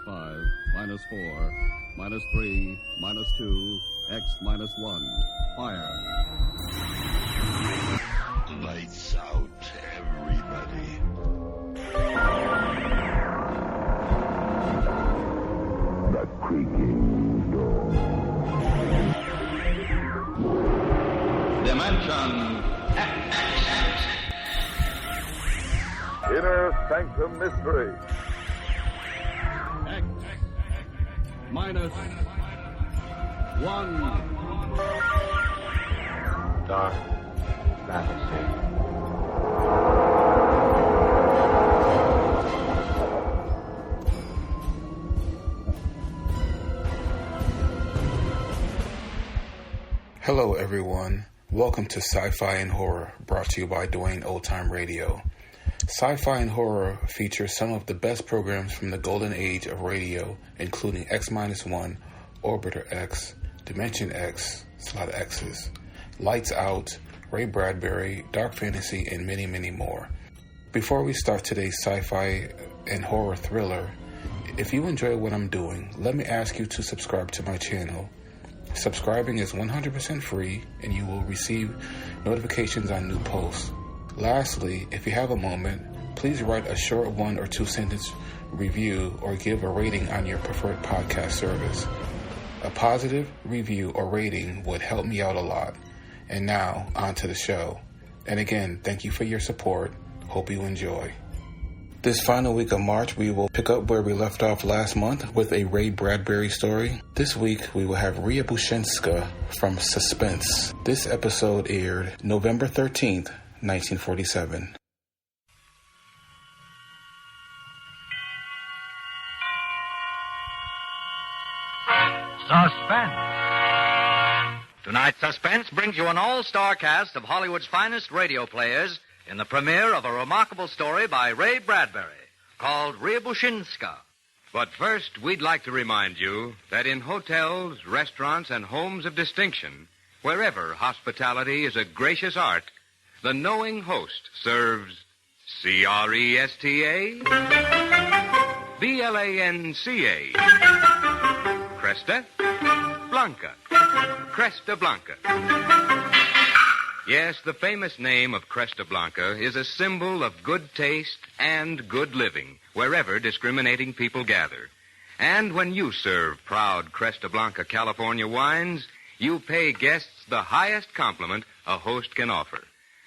minus 5, minus 4, minus 3, minus 2, X minus 1. Fire. Lights out, everybody. The creaking door. Dimension X. Inner Sanctum Mystery. X minus 1. Dark fantasy. Hello everyone, welcome to Sci-Fi and Horror, brought to you by Dwayne Old Time Radio. Sci-Fi and Horror features some of the best programs from the golden age of radio, including X-1, Orbiter X, Dimension X, it's a lot of X's, Lights Out, Ray Bradbury, Dark Fantasy, and many, many more. Before we start today's sci-fi and horror thriller, if you enjoy what I'm doing, let me ask you to subscribe to my channel. Subscribing is 100% free, and you will receive notifications on new posts. Lastly, if you have a moment, please write a short 1 or 2 sentence review or give a rating on your preferred podcast service. A positive review or rating would help me out a lot. And now, on to the show. And again, thank you for your support. Hope you enjoy. This final week of March, we will pick up where we left off last month with a Ray Bradbury story. This week, we will have Riabouchinska from Suspense. This episode aired November 13th, 1947. Suspense. Tonight's Suspense brings you an all-star cast of Hollywood's finest radio players in the premiere of a remarkable story by Ray Bradbury called Riabouchinska. But first, we'd like to remind you that in hotels, restaurants, and homes of distinction, wherever hospitality is a gracious art, the knowing host serves C-R-E-S-T-A, B-L-A-N-C-A, Cresta Blanca, Cresta Blanca. Yes, the famous name of Cresta Blanca is a symbol of good taste and good living wherever discriminating people gather. And when you serve proud Cresta Blanca California wines, you pay guests the highest compliment a host can offer.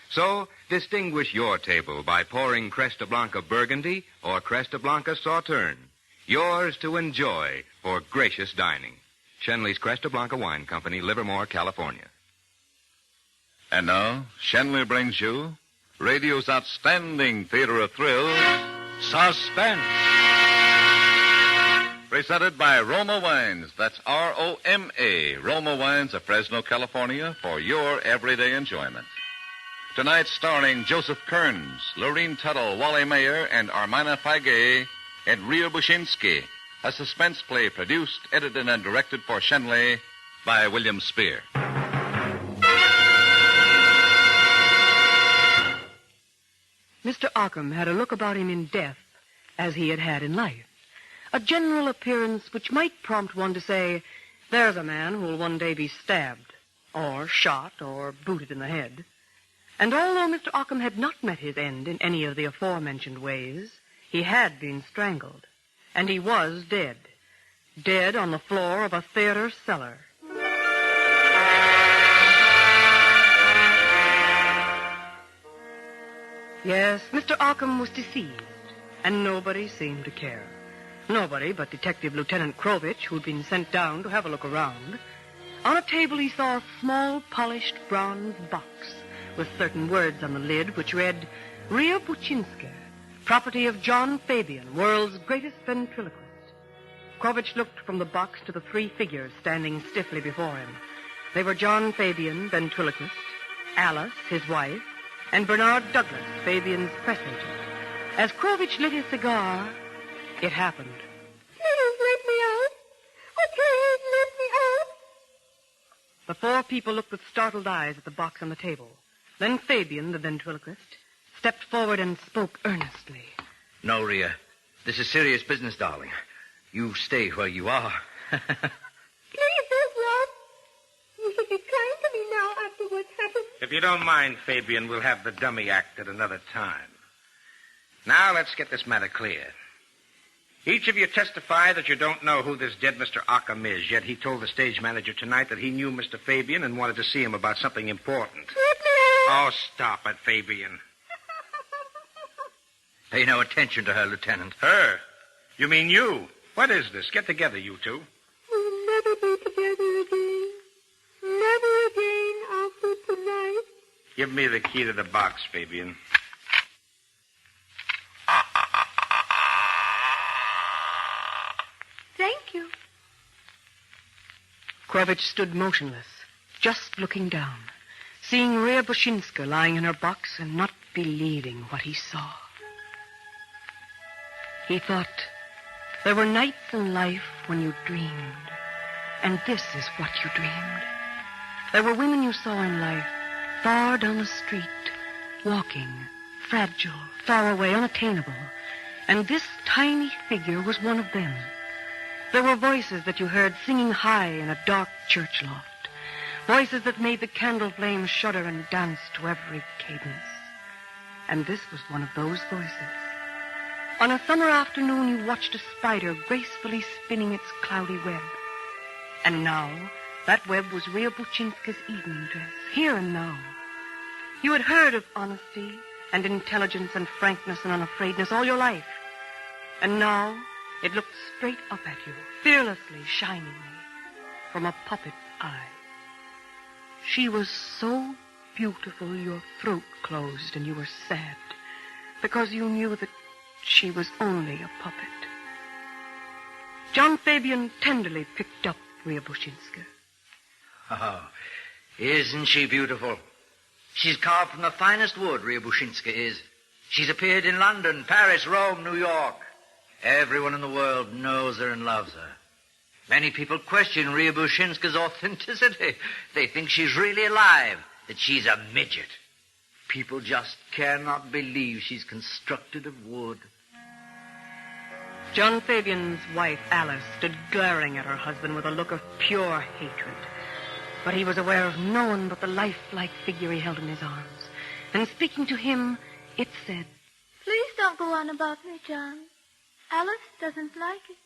So, distinguish your table by pouring Cresta Blanca Burgundy or Cresta Blanca Sauterne, yours to enjoy for gracious dining. Shenley's Cresta Blanca Wine Company, Livermore, California. And now, Shenley brings you radio's outstanding theater of thrills, Suspense. Presented by Roma Wines. That's R-O-M-A. Roma Wines of Fresno, California, for your everyday enjoyment. Tonight, starring Joseph Kearns, Lurene Tuttle, Wally Maher, and Armina Faye in Riabouchinska, a suspense play produced, edited, and directed for Shenley by William Spear. Mr. Arkham had a look about him in death as he had had in life. A general appearance which might prompt one to say, there's a man who will one day be stabbed, or shot, or booted in the head. And although Mr. Arkham had not met his end in any of the aforementioned ways, he had been strangled. And he was dead. Dead on the floor of a theater cellar. Yes, Mr. Arkham was deceived, and nobody seemed to care. Nobody but Detective Lieutenant Krovich, who'd been sent down to have a look around. On a table he saw a small, polished bronze box with certain words on the lid which read, Riabouchinska, property of John Fabian, world's greatest ventriloquist. Krovich looked from the box to the 3 figures standing stiffly before him. They were John Fabian, ventriloquist, Alice, his wife, and Bernard Douglas, Fabian's press agent. As Krovich lit his cigar, it happened. Please let me out. Oh, please let me out. The 4 people looked with startled eyes at the box on the table. Then Fabian, the ventriloquist, stepped forward and spoke earnestly. No, Ria. This is serious business, darling. You stay where you are. Please don't run. You should be kind to me now after what's happened. If you don't mind, Fabian, we'll have the dummy act at another time. Now, let's get this matter clear. Each of you testify that you don't know who this dead Mr. Ockham is, yet he told the stage manager tonight that he knew Mr. Fabian and wanted to see him about something important. Oh, stop it, Fabian. Pay no attention to her, Lieutenant. Her? You mean you? What is this? Get together, you two. We'll never be together again. Never again after tonight. Give me the key to the box, Fabian. Thank you. Krovich stood motionless, just looking down, seeing Riabouchinska lying in her box and not believing what he saw. He thought, there were nights in life when you dreamed, and this is what you dreamed. There were women you saw in life, far down the street, walking, fragile, far away, unattainable, and this tiny figure was one of them. There were voices that you heard singing high in a dark church loft, voices that made the candle flames shudder and dance to every cadence. And this was one of those voices. On a summer afternoon, you watched a spider gracefully spinning its cloudy web. And now, that web was Riabouchinska's evening dress, here and now. You had heard of honesty and intelligence and frankness and unafraidness all your life. And now, it looked straight up at you, fearlessly, shiningly, from a puppet eye. She was so beautiful your throat closed and you were sad, because you knew that she was only a puppet. John Fabian tenderly picked up Riabouchinska. Oh, isn't she beautiful? She's carved from the finest wood, Riabouchinska is. She's appeared in London, Paris, Rome, New York. Everyone in the world knows her and loves her. Many people question Riabouchinska's authenticity. They think she's really alive, that she's a midget. People just cannot believe she's constructed of wood. John Fabian's wife, Alice, stood glaring at her husband with a look of pure hatred. But he was aware of no one but the lifelike figure he held in his arms. And speaking to him, it said, Please don't go on about me, John. Alice doesn't like it.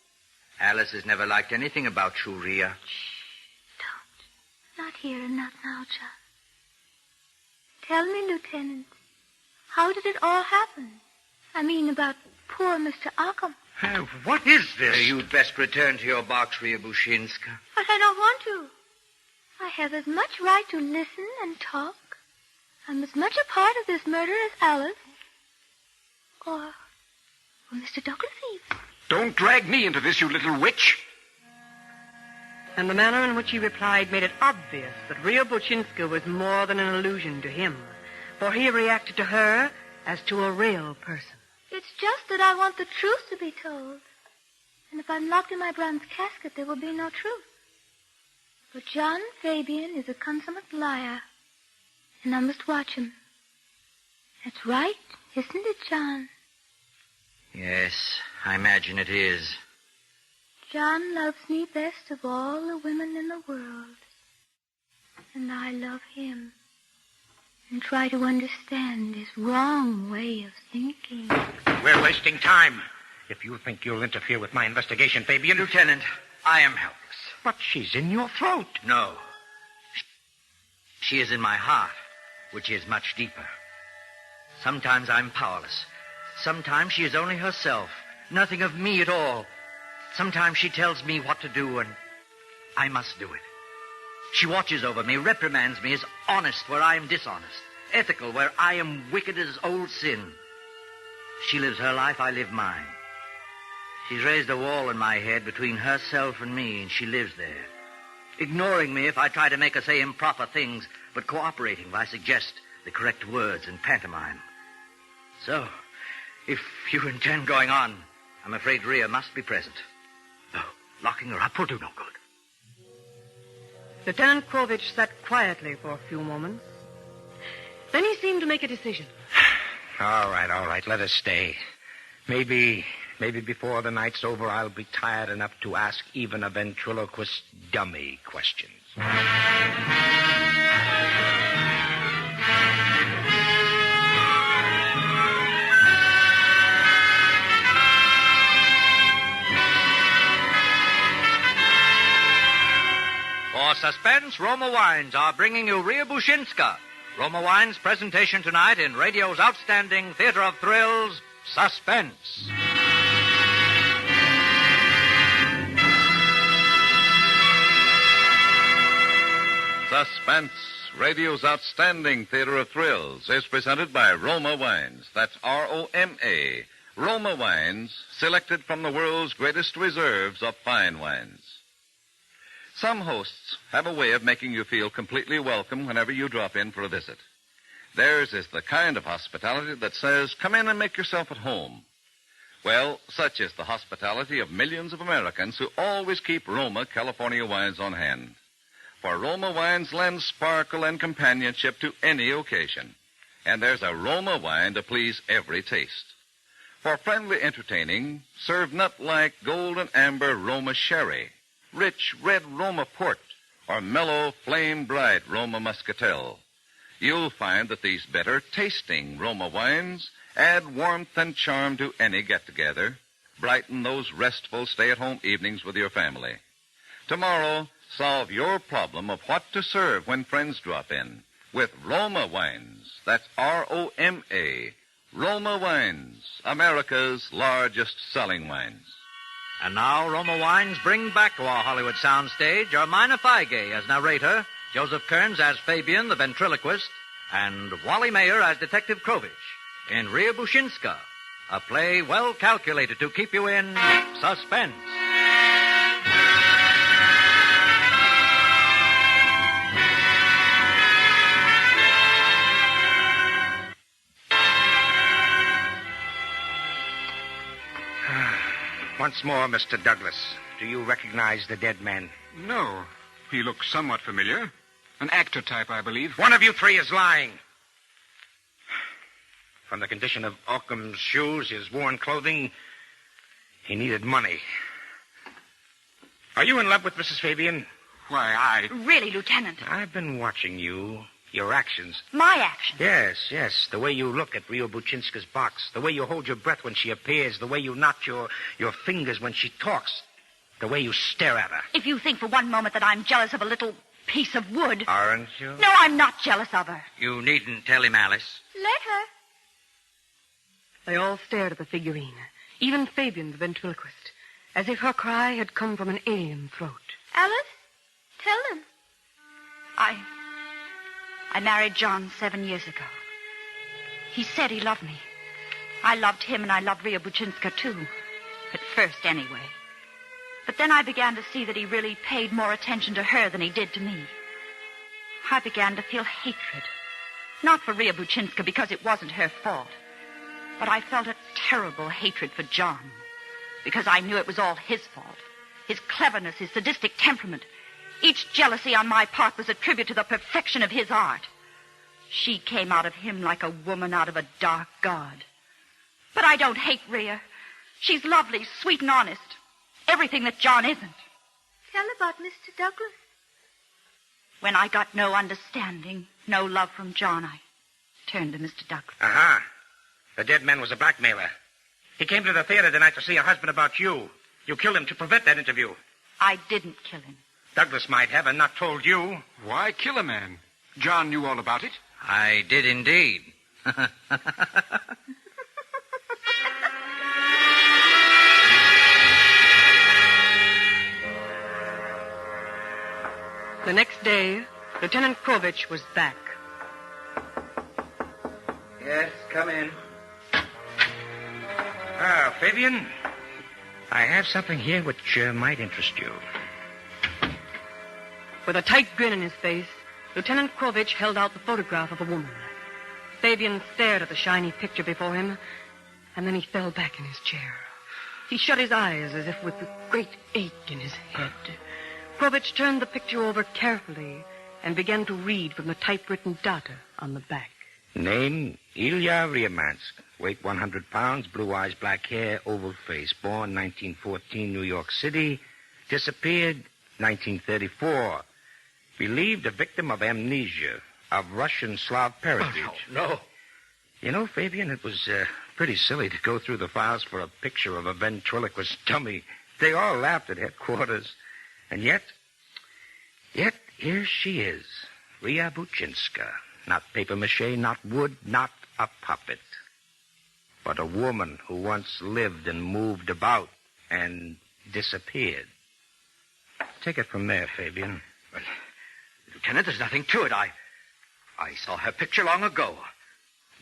Alice has never liked anything about you, Ria. Shh, don't. Not here and not now, John. Tell me, Lieutenant, how did it all happen? I mean, about poor Mr. Ockham. What is this? You'd best return to your box, Riabouchinska. But I don't want to. I have as much right to listen and talk. I'm as much a part of this murder as Alice. Or Mr. Douglas. Don't drag me into this, you little witch. And the manner in which he replied made it obvious that Riabouchinska was more than an illusion to him, for he reacted to her as to a real person. It's just that I want the truth to be told. And if I'm locked in my bronze casket, there will be no truth. But John Fabian is a consummate liar, and I must watch him. That's right, isn't it, John? Yes, I imagine it is. John loves me best of all the women in the world. And I love him. And try to understand his wrong way of thinking. We're wasting time. If you think you'll interfere with my investigation, Fabian... Lieutenant, I am helpless. But she's in your throat. No. She is in my heart, which is much deeper. Sometimes I'm powerless. Sometimes she is only herself, nothing of me at all. Sometimes she tells me what to do, and I must do it. She watches over me, reprimands me, is honest where I am dishonest, ethical where I am wicked as old sin. She lives her life, I live mine. She's raised a wall in my head between herself and me, and she lives there, ignoring me if I try to make her say improper things, but cooperating if I suggest the correct words and pantomime. So, if you intend going on, I'm afraid Ria must be present. No, locking her up will do no good. Lieutenant Krovich sat quietly for a few moments. Then he seemed to make a decision. All right, let us stay. Maybe Maybe before the night's over, I'll be tired enough to ask even a ventriloquist dummy questions. For Suspense, Roma Wines are bringing you Riabouchinska, Roma Wines' presentation tonight in radio's outstanding theater of thrills, Suspense. Suspense, radio's outstanding theater of thrills, is presented by Roma Wines. That's R-O-M-A. Roma Wines, selected from the world's greatest reserves of fine wines. Some hosts have a way of making you feel completely welcome whenever you drop in for a visit. Theirs is the kind of hospitality that says, come in and make yourself at home. Well, such is the hospitality of millions of Americans who always keep Roma California wines on hand. For Roma wines lend sparkle and companionship to any occasion. And there's a Roma wine to please every taste. For friendly entertaining, serve nut-like golden amber Roma sherry, rich red Roma port, or mellow flame-bright Roma muscatel. You'll find that these better-tasting Roma wines add warmth and charm to any get-together, brighten those restful stay-at-home evenings with your family. Tomorrow, solve your problem of what to serve when friends drop in with Roma Wines. That's R-O-M-A. Roma Wines, America's largest selling wines. And now Roma Wines bring back to our Hollywood soundstage Ermina Feige as narrator, Joseph Kearns as Fabian the ventriloquist, and Wally Maher as Detective Krovich in Riabouchinska, a play well calculated to keep you in suspense. Once more, Mr. Douglas, do you recognize the dead man? No. He looks somewhat familiar. An actor type, I believe. One of you three is lying. From the condition of Occam's shoes, his worn clothing, he needed money. Are you in love with Mrs. Fabian? Why, Really, Lieutenant? I've been watching you. Your actions. My actions? Yes. The way you look at Riabouchinska's box. The way you hold your breath when she appears. The way you knot your fingers when she talks. The way you stare at her. If you think for one moment that I'm jealous of a little piece of wood... Aren't you? No, I'm not jealous of her. You needn't tell him, Alice. Let her. They all stared at the figurine, even Fabian, the ventriloquist, as if her cry had come from an alien throat. Alice, tell them. I married John 7 years ago. He said he loved me. I loved him, and I loved Riabouchinska, too. At first, anyway. But then I began to see that he really paid more attention to her than he did to me. I began to feel hatred. Not for Riabouchinska, because it wasn't her fault. But I felt a terrible hatred for John, because I knew it was all his fault. His cleverness, his sadistic temperament. Each jealousy on my part was a tribute to the perfection of his art. She came out of him like a woman out of a dark god. But I don't hate Rhea. She's lovely, sweet, and honest. Everything that John isn't. Tell about Mr. Douglas. When I got no understanding, no love from John, I turned to Mr. Douglas. Aha. The dead man was a blackmailer. He came to the theater tonight to see her husband about you. You killed him to prevent that interview. I didn't kill him. Douglas might have and not told you. why kill a man? John knew all about it. I did indeed. The next day, Lieutenant Krovich was back. Yes, come in. Fabian, I have something here which might interest you. With a tight grin on his face, Lieutenant Krovich held out the photograph of a woman. Fabian stared at the shiny picture before him, and then he fell back in his chair. He shut his eyes as if with a great ache in his head. Krovich turned the picture over carefully and began to read from the typewritten data on the back. Name, Ilya Riamansk. Weight 100 pounds, blue eyes, black hair, oval face. Born 1914, New York City. Disappeared 1934. Believed a victim of amnesia, of Russian Slav parentage. Oh, no. You know, Fabian, it was pretty silly to go through the files for a picture of a ventriloquist dummy. They all laughed at headquarters. And yet, here she is, Riabouchinska. Not papier-mâché, not wood, not a puppet. But a woman who once lived and moved about and disappeared. Take it from there, Fabian. Well, Lieutenant, there's nothing to it. I saw her picture long ago.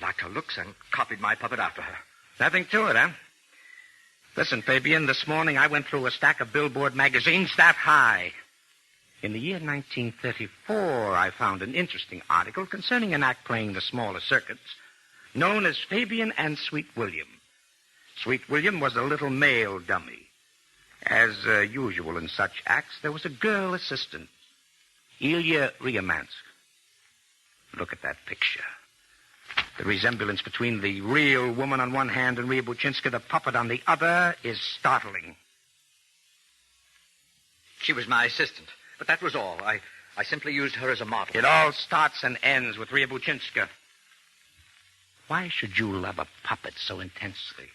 Liked her looks and copied my puppet after her. Nothing to it, huh? Listen, Fabian, this morning I went through a stack of Billboard magazines that high. In the year 1934, I found an interesting article concerning an act playing the smaller circuits, known as Fabian and Sweet William. Sweet William was a little male dummy. As usual in such acts, there was a girl assistant, Ilya Riamansk. Look at that picture. The resemblance between the real woman on one hand and Riabouchinska, the puppet, on the other, is startling. She was my assistant, but that was all. I simply used her as a model. It all starts and ends with Riabouchinska. Why should you love a puppet so intensely?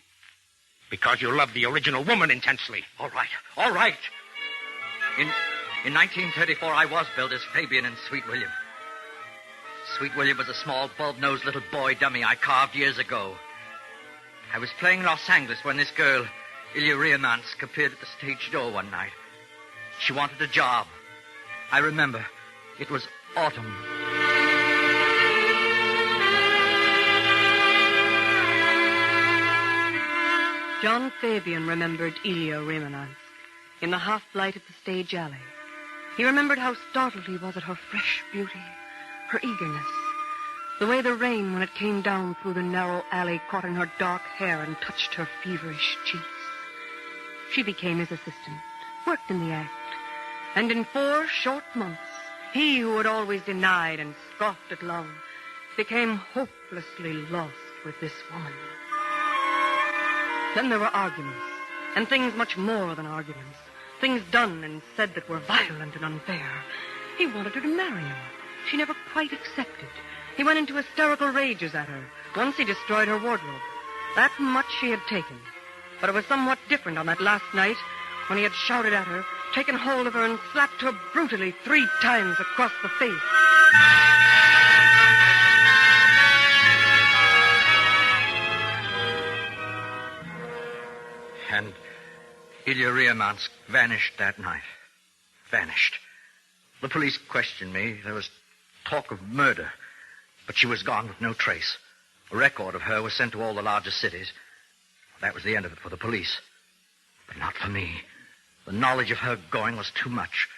Because you love the original woman intensely. All right. In 1934, I was billed as Fabian and Sweet William. Sweet William was a small, bulb-nosed little boy dummy I carved years ago. I was playing Los Angeles when this girl, Ilya Riamansk, appeared at the stage door one night. She wanted a job. I remember. It was autumn. John Fabian remembered Ilya Riamansk in the half-light of the stage alley. He remembered how startled he was at her fresh beauty, her eagerness, the way the rain, when it came down through the narrow alley, caught in her dark hair and touched her feverish cheeks. She became his assistant, worked in the act, and in 4 short months, he who had always denied and scoffed at love became hopelessly lost with this woman. Then there were arguments, and things much more than arguments. Things done and said that were violent and unfair. He wanted her to marry him. She never quite accepted. He went into hysterical rages at her. Once he destroyed her wardrobe. That much she had taken. But it was somewhat different on that last night when he had shouted at her, taken hold of her, and slapped her brutally 3 times across the face. And Ilya Riamansk vanished that night. Vanished. The police questioned me. There was talk of murder, but she was gone with no trace. A record of her was sent to all the larger cities. That was the end of it for the police. But not for me. The knowledge of her going was too much.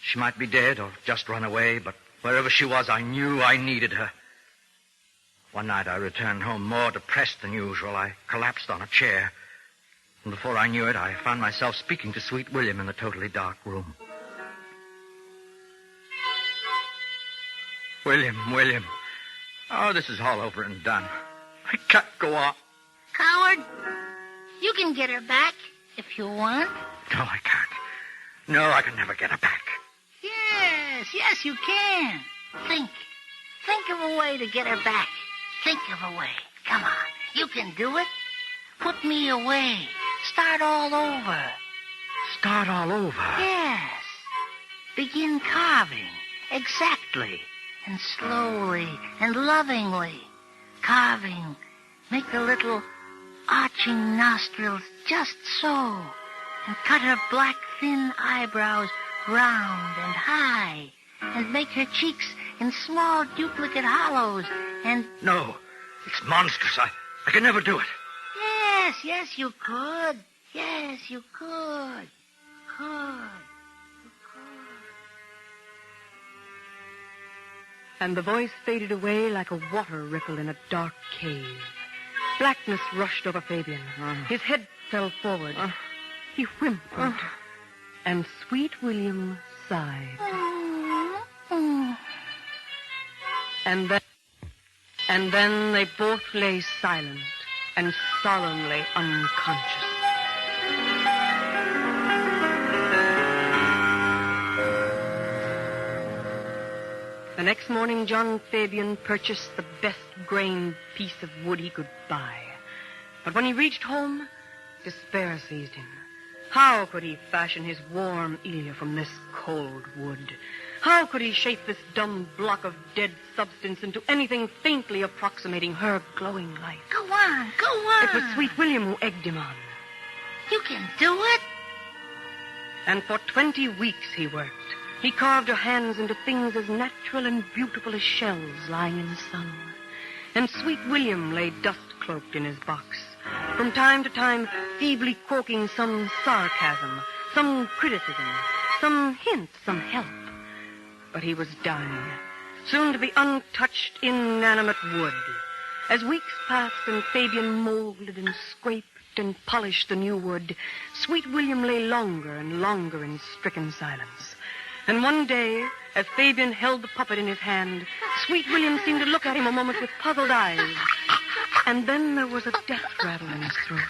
She might be dead or just run away, but wherever she was, I knew I needed her. One night I returned home more depressed than usual. I collapsed on a chair. And before I knew it, I found myself speaking to Sweet William in the totally dark room. William. Oh, this is all over and done. I can't go on. Coward, you can get her back if you want. No, I can't. No, I can never get her back. Yes, you can. Think of a way to get her back. Think of a way. Come on, you can do it. Put me away. Start all over. Start all over? Yes. Begin carving. Exactly. And slowly and lovingly. Carving. Make the little arching nostrils just so. And cut her black, thin eyebrows round and high. And make her cheeks in small duplicate hollows. And... No, it's monstrous. I can never do it. Yes, you could. Yes, you could. And the voice faded away like a water ripple in a dark cave. Blackness rushed over Fabian. His head fell forward. He whimpered. And Sweet William sighed. And then they both lay silent, and solemnly unconscious. The next morning, John Fabian purchased the best grained piece of wood he could buy. But when he reached home, despair seized him. How could he fashion his warm Ilya from this cold wood? How could he shape this dumb block of dead substance into anything faintly approximating her glowing light? Go on, go on. It was Sweet William who egged him on. You can do it. And for 20 weeks he worked. He carved her hands into things as natural and beautiful as shells lying in the sun. And Sweet William lay dust-cloaked in his box, from time to time feebly croaking some sarcasm, some criticism, some hint, some help. But he was dying, soon to be untouched, inanimate wood. As weeks passed and Fabian molded and scraped and polished the new wood, Sweet William lay longer and longer in stricken silence. And one day, as Fabian held the puppet in his hand, Sweet William seemed to look at him a moment with puzzled eyes. And then there was a death rattle in his throat.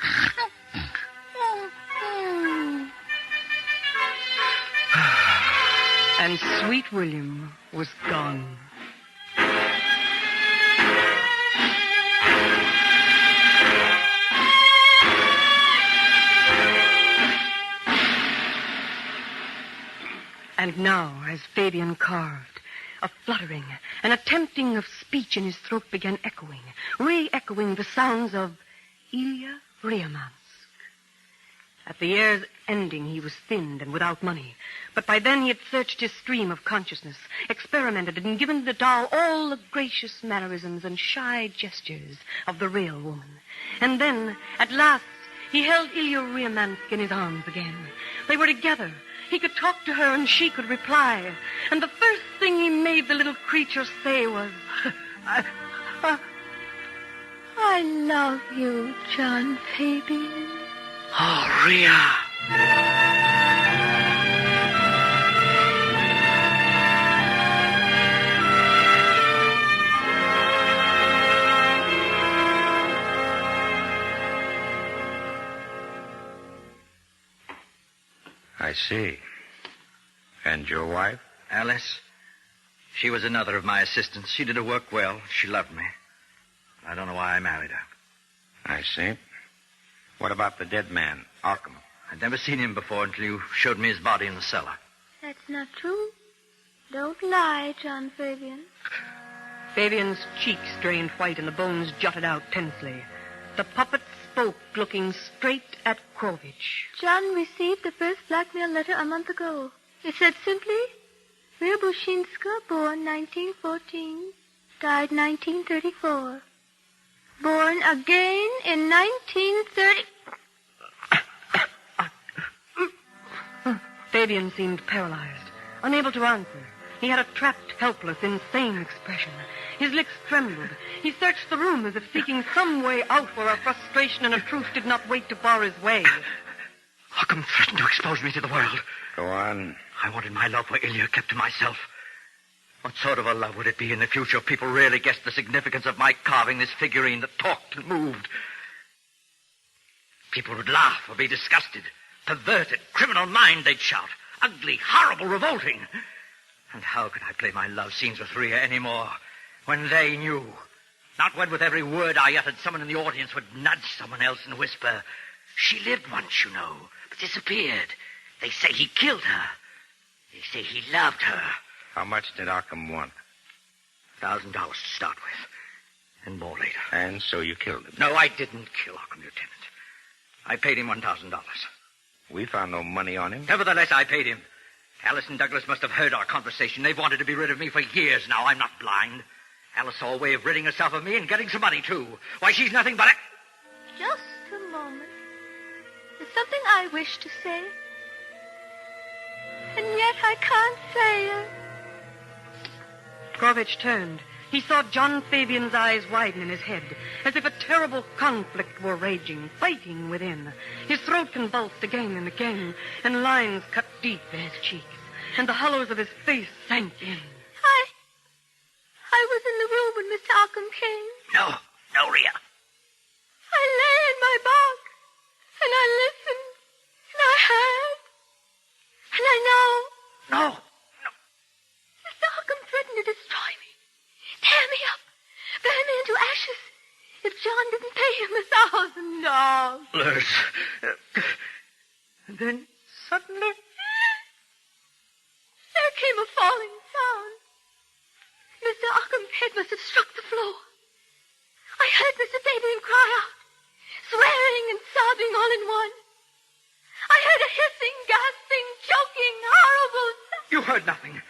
And Sweet William was gone. And now, as Fabian carved, a fluttering, an attempting of speech in his throat began echoing, re-echoing the sounds of Ilya Riabouchinska. At the year's ending, he was thinned and without money. But by then he had searched his stream of consciousness, experimented, and given the doll all the gracious mannerisms and shy gestures of the real woman. And then, at last, he held Ilya Riabouchinska in his arms again. They were together. He could talk to her and she could reply. And the first thing he made the little creature say was, I love you, John Fabian. Oh, Ria. I see. And your wife? Alice, she was another of my assistants. She did her work well. She loved me. I don't know why I married her. I see. What about the dead man, Arkham? I'd never seen him before until you showed me his body in the cellar. That's not true. Don't lie, John Fabian. Fabian's cheeks drained white and the bones jutted out tensely. The puppet spoke, looking straight at Krovich. John received the first blackmail letter a month ago. It said simply, Riabouchinska, born 1914, died 1934. Born again in 1930... Fabian seemed paralyzed, unable to answer. He had a trapped, helpless, insane expression. His lips trembled. He searched the room as if seeking some way out where a frustration and a truth did not wait to bar his way. Occam threatened to expose me to the world. Go on. I wanted my love for Ilya kept to myself. What sort of a love would it be in the future if people really guessed the significance of my carving this figurine that talked and moved? People would laugh or be disgusted. Perverted, criminal mind, they'd shout. Ugly, horrible, revolting. And how could I play my love scenes with Ria anymore when they knew? Not when with every word I uttered, someone in the audience would nudge someone else and whisper, she lived once, you know, but disappeared. They say he killed her. They say he loved her. How much did Arkham want? $1,000 to start with, and more later. And so you killed him? No, I didn't kill Arkham, Lieutenant. I paid him $1,000. We found no money on him. Nevertheless, I paid him. Alice and Douglas must have heard our conversation. They've wanted to be rid of me for years now. I'm not blind. Alice saw a way of ridding herself of me and getting some money, too. Why, she's nothing but a... Just a moment. There's something I wish to say. And yet I can't say it. Krovich turned. He saw John Fabian's eyes widen in his head, as if a terrible conflict were raging, fighting within. His throat convulsed again and again, and lines cut deep in his cheeks, and the hollows of his face sank in. I was in the room when Mr. Arkham came. No, Ria. I lay in my box, and I listened, and I heard, and I know. No. Mr. Ockham threatened to destroy me, tear me up, burn me into ashes, if John didn't pay him $1,000. Liz. And then suddenly... There came a falling sound. Mr. Ockham's head must have struck the floor. I heard Mr. Fabian cry out, swearing and sobbing all in one. I heard a hissing, gasping, choking, horrible sound. You heard nothing.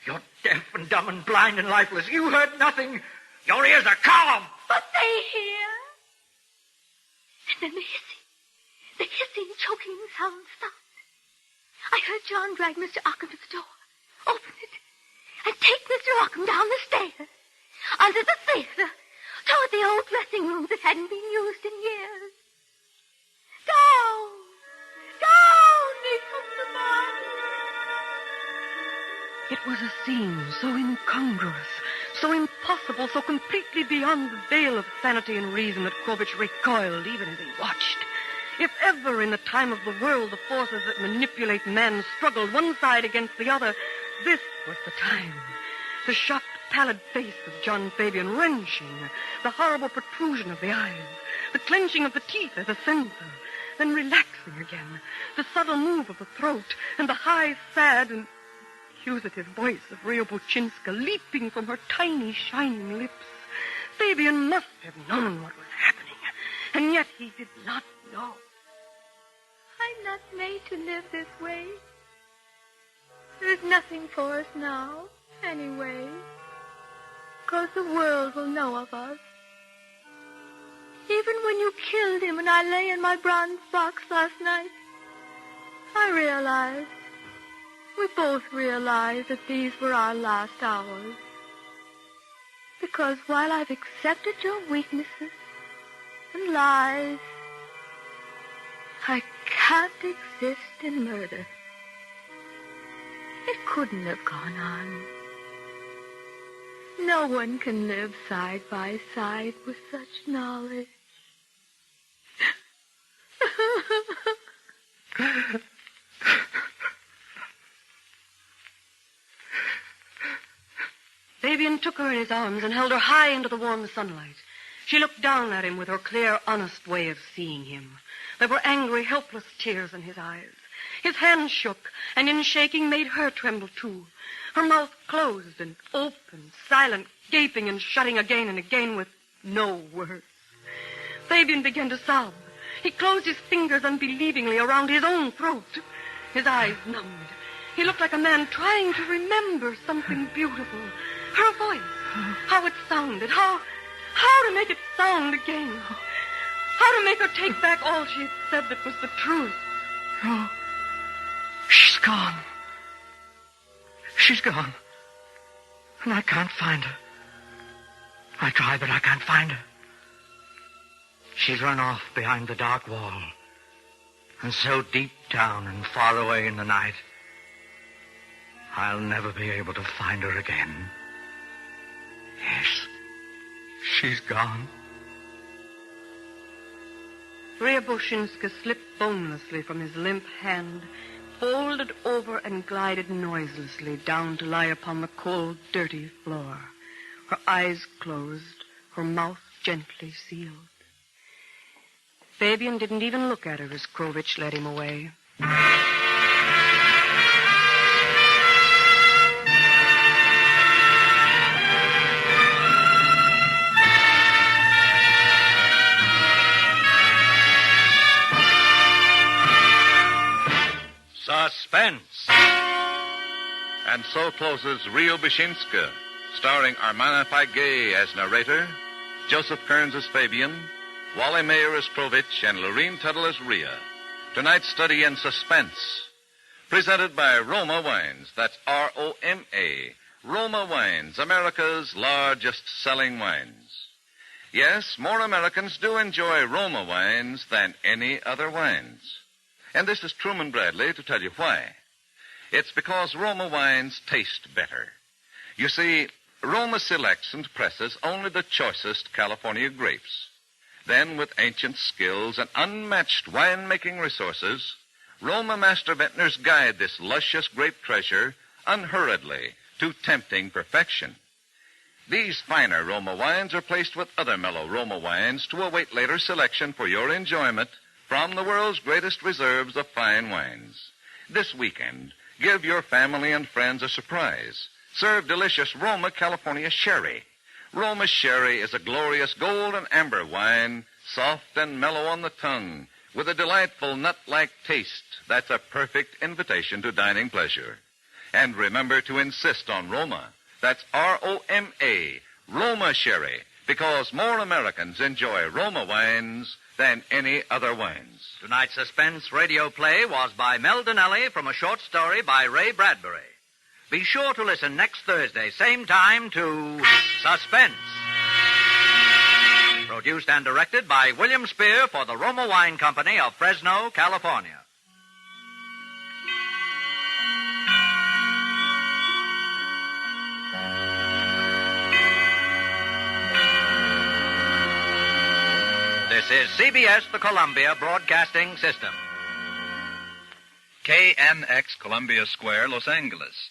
You're deaf and dumb and blind and lifeless. You heard nothing. Your ears are calm. But they hear. And then the hissing, choking sound stopped. I heard John drag Mr. Ockham to the door, open it, and take Mr. Ockham down the stairs, under the theater, toward the old dressing room that hadn't been used in years. Down, they took the body. It was a scene so incongruous, so impossible, so completely beyond the veil of sanity and reason that Krovich recoiled even as he watched. If ever in the time of the world the forces that manipulate men struggled one side against the other, this was the time. The shocked, pallid face of John Fabian wrenching, the horrible protrusion of the eyes, the clenching of the teeth as a censor, then relaxing again, the subtle move of the throat, and the high, sad, and accusative voice of Riabouchinska leaping from her tiny, shining lips. Fabian must have known what was happening, and yet he did not know. I'm not made to live this way. There's nothing for us now, anyway. 'Cause the world will know of us. Even when you killed him and I lay in my bronze box last night, I realized, we both realized that these were our last hours. Because while I've accepted your weaknesses and lies, I can't exist in murder. It couldn't have gone on. No one can live side by side with such knowledge. Fabian took her in his arms and held her high into the warm sunlight. She looked down at him with her clear, honest way of seeing him. There were angry, helpless tears in his eyes. His hands shook, and in shaking made her tremble too. Her mouth closed and opened, silent, gaping and shutting again and again with no words. Fabian began to sob. He closed his fingers unbelievingly around his own throat. His eyes numbed. He looked like a man trying to remember something beautiful. Her voice, how it sounded, how to make it sound again. How to make her take back all she had said that was the truth. Oh, she's gone. She's gone. And I can't find her. I try, but I can't find her. She's run off behind the dark wall. And so deep down and far away in the night, I'll never be able to find her again. Yes, she's gone. Riabouchinska slipped bonelessly from his limp hand, folded over and glided noiselessly down to lie upon the cold, dirty floor, her eyes closed, her mouth gently sealed. Fabian didn't even look at her as Krovich led him away. Suspense. And so closes Riabouchinska, starring Armana Paiguet as narrator, Joseph Kearns as Fabian, Wally Maher as Krovich, and Lurene Tuttle as Ria. Tonight's study in suspense, presented by Roma Wines. That's R-O-M-A. Roma Wines, America's largest selling wines. Yes, more Americans do enjoy Roma wines than any other wines. And this is Truman Bradley to tell you why. It's because Roma wines taste better. You see, Roma selects and presses only the choicest California grapes. Then, with ancient skills and unmatched wine-making resources, Roma master vintners guide this luscious grape treasure unhurriedly to tempting perfection. These finer Roma wines are placed with other mellow Roma wines to await later selection for your enjoyment from the world's greatest reserves of fine wines. This weekend, give your family and friends a surprise. Serve delicious Roma California Sherry. Roma Sherry is a glorious gold and amber wine, soft and mellow on the tongue, with a delightful nut-like taste that's a perfect invitation to dining pleasure. And remember to insist on Roma. That's R-O-M-A, Roma Sherry, because more Americans enjoy Roma wines than any other wines. Tonight's Suspense radio play was by Mel Donnelly from a short story by Ray Bradbury. Be sure to listen next Thursday, same time, to Suspense. Produced and directed by William Spear for the Roma Wine Company of Fresno, California. This is CBS, the Columbia Broadcasting System. KNX Columbia Square, Los Angeles.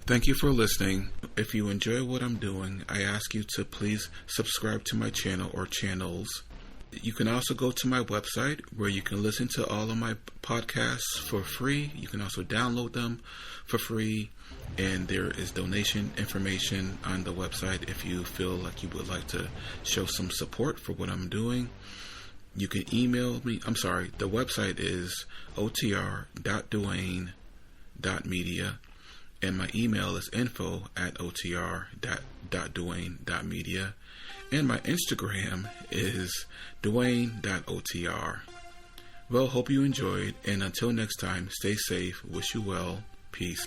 Thank you for listening. If you enjoy what I'm doing, I ask you to please subscribe to my channel or channels. You can also go to my website where you can listen to all of my podcasts for free. You can also download them for free. And there is donation information on the website if you feel like you would like to show some support for what I'm doing. You can email me. The website is otr.duane.media. And my email is info@otr.duane.media. And my Instagram is duane.otr. Well, hope you enjoyed. And until next time, stay safe. Wish you well. Peace.